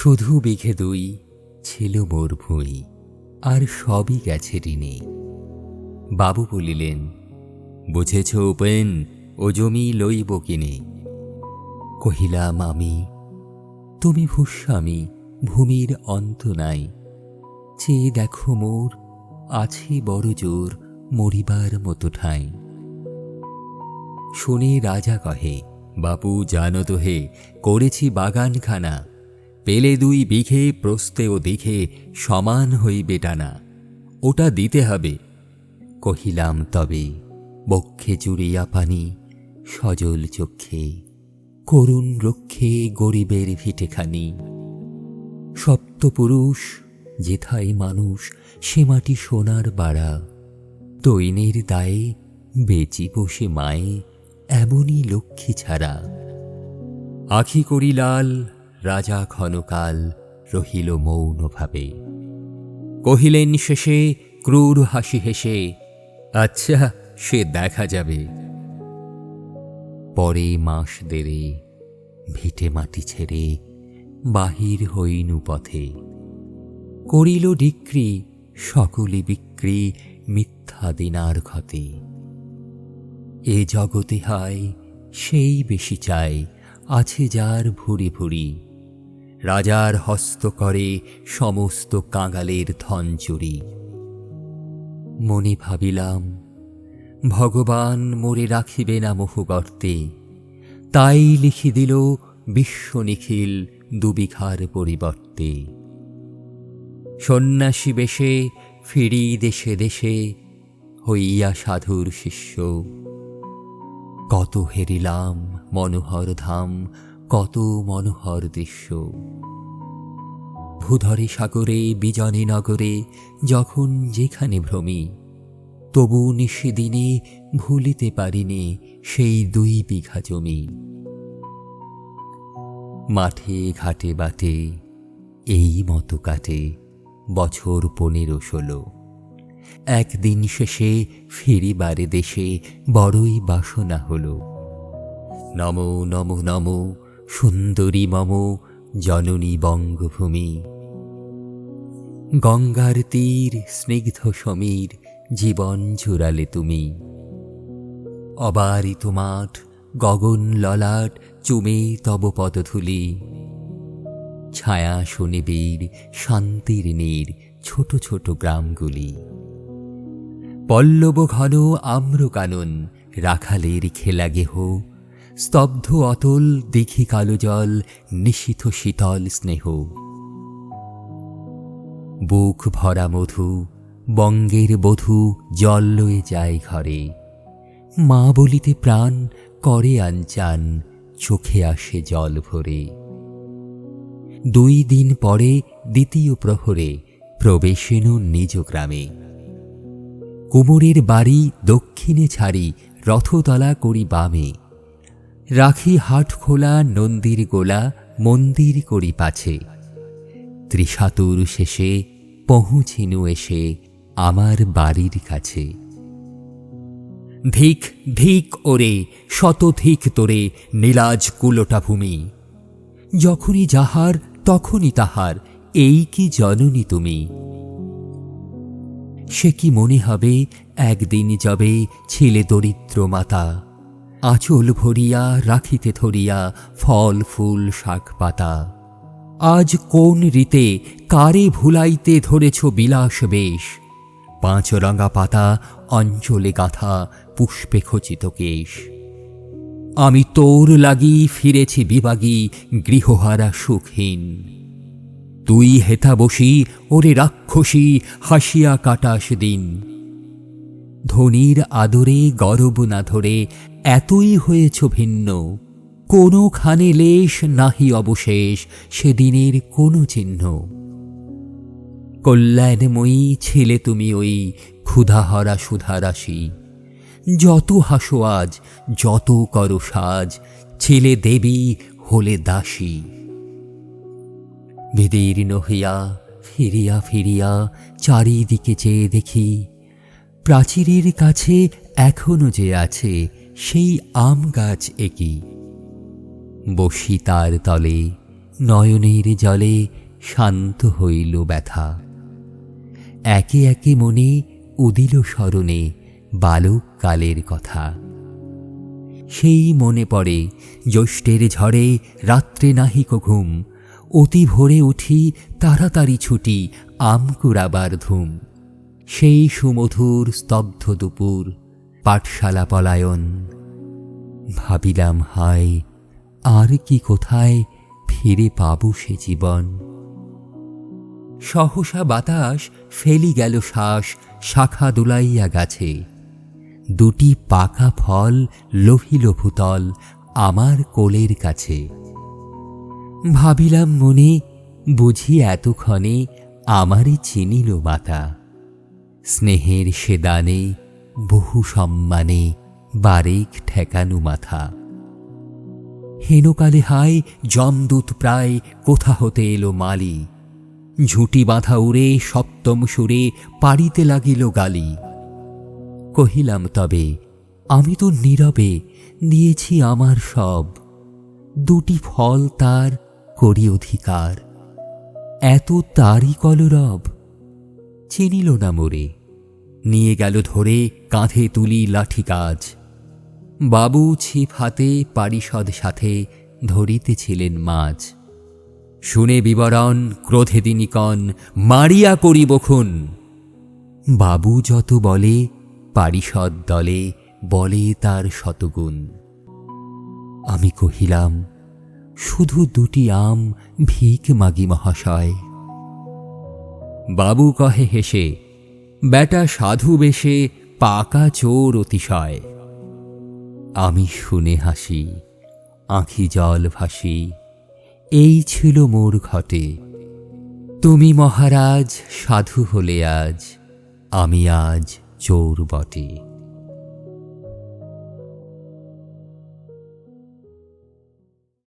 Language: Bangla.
শুধু বিঘে দুই ছিল মোর ভুঁই, আর সবই গেছে ঋণে। বাবু বলিলেন, বুঝেছ উপেন, ও জমি লইব কিনে। কহিলাম আমি, তুমি ভূস্বামী, ভূমির অন্ত নাই। চেয়ে দেখো মোর, আছে বড় জোর মরিবার মতো ঠাঁই। শুনে রাজা কহে, বাপু জানো তো হে, করেছি বাগানখানা। পেলে দুই বিঘে প্রস্তে ও দিঘে সমান হইবে টানা, ওটা দিতে হবে। কহিলাম তবে, বক্ষে জুড়িয়া পানি, সজল চক্ষে করুণ রক্ষে গরিবের ভিটেখানি। সপ্তপুরুষ যেথায় মানুষ, সে মাটি সোনার বাড়া। তৈনের দায়ে বেচি বসে মায়ে, এমনই লক্ষ্মী ছাড়া। আখি করি লাল, রাজা ক্ষণকাল রহিল মৌনভাবে। কহিলেন শেষে ক্রূর হাসি হেসে, আচ্ছা সে দেখা যাবে। পরে মাস দেড়ে ভিটে মাটি ছেড়ে বাহির হইনু পথে। করিল ডিক্রি সকলে বিক্রি, মিথ্যা দিনার ক্ষতে। এ জগতে হায় সেই বেশি চায়, আছে যার ভুরি ভুরি। রাজার হস্ত করে সমস্ত কাঙালের ধন চুরি। মনে ভাবিলাম, ভগবান মোরে রাখিবে না মোহগর্তে। তাই লিখি দিল বিশ্ব নিখিল দুবিঘার পরিবর্তে। সন্ন্যাসী বেশে ফিরি দেশে দেশে, হইয়া সাধুর শিষ্য। কত হেরিলাম মনোহর ধাম, কত মনোহর দৃশ্য। ভূধরে সাগরে বিজনে নগরে যখন যেখানে ভ্রমি, তবু নিশিদিনে ভুলিতে পারিনে সেই 2 বিঘা জমি। মাঠে ঘাটে বাটে এই মতো কাটে বছর 15-16। একদিন শেষে ফিরিবারে দেশে বড়ই বাসনা হলো। নমো নমো নমো সুন্দরী মম জননী বঙ্গভূমি। গঙ্গার তীর স্নিগ্ধ সমীর, জীবন জুড়ালে তুমি। অবারিত মাঠ, গগন ললাট, চুমে তব পদধূলি। ছায়া শনিবীর, শান্তির নীর, ছোট ছোট গ্রামগুলি। পল্লব ঘন আম্র কানন, রাখালের খেলা গেহ। স্তব্ধ অতল দিঘি কালো জল, নিশীথ শীতল স্নেহ। বুক ভরা মধু, বঙ্গের বধূ জল লয়ে যায় ঘরে। মা বলিতে প্রাণ করে আনচান, চোখে আসে জল ভরে। 2 দিন পরে দ্বিতীয় প্রহরে প্রবেশেন নিজ গ্রামে। কুমোরের বাড়ি দক্ষিণে ছাড়ি, রথতলা করি বামে। রাখি হাট খোলা নন্দীর গোলা, মন্দির করি পাছে। ত্রিশাতুর শেষে পৌঁছিনু এসে আমার বাড়ির কাছে। ধিক ধিক ওরে, শতধিক তোরে নীলাজ কুলোটা ভূমি। যখনই যাহার তখনই তাহার, এই কি জননী তুমি। সে কি মনে হবে একদিন যবে ছিলে দরিদ্র মাতা। আঁচল ভরিয়া রাখিতে ধরিয়া ফল ফুল শাক পাতা। আজ কোন রীতে কারে ভুলাইতে ধরেছ বিলাস বেশ। 5 রঙা পাতা অঞ্চলে গাঁথা, পুষ্পে খচিত কেশ। আমি তোর লাগি ফিরেছি বিবাগী, গৃহহারা সুখহীন। তুই হেথা বসি ওরে রাক্ষসী, হাসিয়া কাটাস দিন। ধনীর আদরে গরব না ধরে এতই হয়েছ ভিন্ন। কোনোখানে লেশ নাহি অবশেষ, সেদিনের কোনো চিহ্ন। কল্যাণময়ী ছিলে তুমি ওই ক্ষুধাহরা সুধারাশি। যত হাসো আজ, যত করো সাজ, ছিলে দেবী হলে দাসী। বিদীর্ণ হইয়া ফিরিয়া ফিরিয়া চারিদিকে চেয়ে দেখি, প্রাচীরের কাছে এখনো যে আছে সেই আম গাছ একই। বসি তার তলে নয়নের জলে শান্ত হইল ব্যথা। একে একে মনে উদিল স্মরণে বালককালের কথা। সেই মনে পড়ে জ্যৈষ্ঠের ঝড়ে রাত্রে নাহিক ঘুম, অতি ভোরে উঠি তাড়াতাড়ি ছুটি আম কুড়াবার ধুম। সেই সুমধুর স্তব্ধ দুপুর, পাঠশালা পলায়ন। ভাবিলাম হায়, আর কি কোথায় ফিরে পাবো সে জীবন। সহসা বাতাস ফেলি গেল শ্বাস শাখা দুলাইয়া গাছে। দুটি পাকা ফল লহিল ভূতল আমার কোলের কাছে। ভাবিলাম মনে, বুঝি এতক্ষণে আমারই চিনিল মাতা। স্নেহের সে দানে বহু সম্মানে বারেক ঠেকানু মাথা। হেনকালে হায় যমদূত প্রায় কোথা হতে এলো মালি। ঝুঁটি বাঁধা উড়ে সপ্তম সুরে পাড়িতে লাগিল গালি। কহিলাম তবে, আমি তো নীরবে দিয়েছি আমার সব। দুটি ফল তার করি অধিকার, এত তারই কলরব। চিনিল না মোরে, নিয়ে গেল ধরে কাঁধে তুলি লাঠি কাজ। বাবু ছিপ হাতে পারিষদ সাথে ধরিতেছিলেন মাছ। শুনে বিবরণ ক্রোধে তিনি কন, মারিয়া করিব খুন। বাবু যত বলে পারিষদ দলে বলে তার শতগুণ। আমি কহিলাম, শুধু দুটি আম ভিক মাগি মহাশয়। বাবু কহে হেসে, বেটা সাধু বেশে পাকা চোর অতিশয়। আমি শুনে হাসি, আঁখি জল ভাসি। এই ছিল মোর ঘটে। তুমি মহারাজ সাধু হলে আজ, আমি আজ চোর বটে।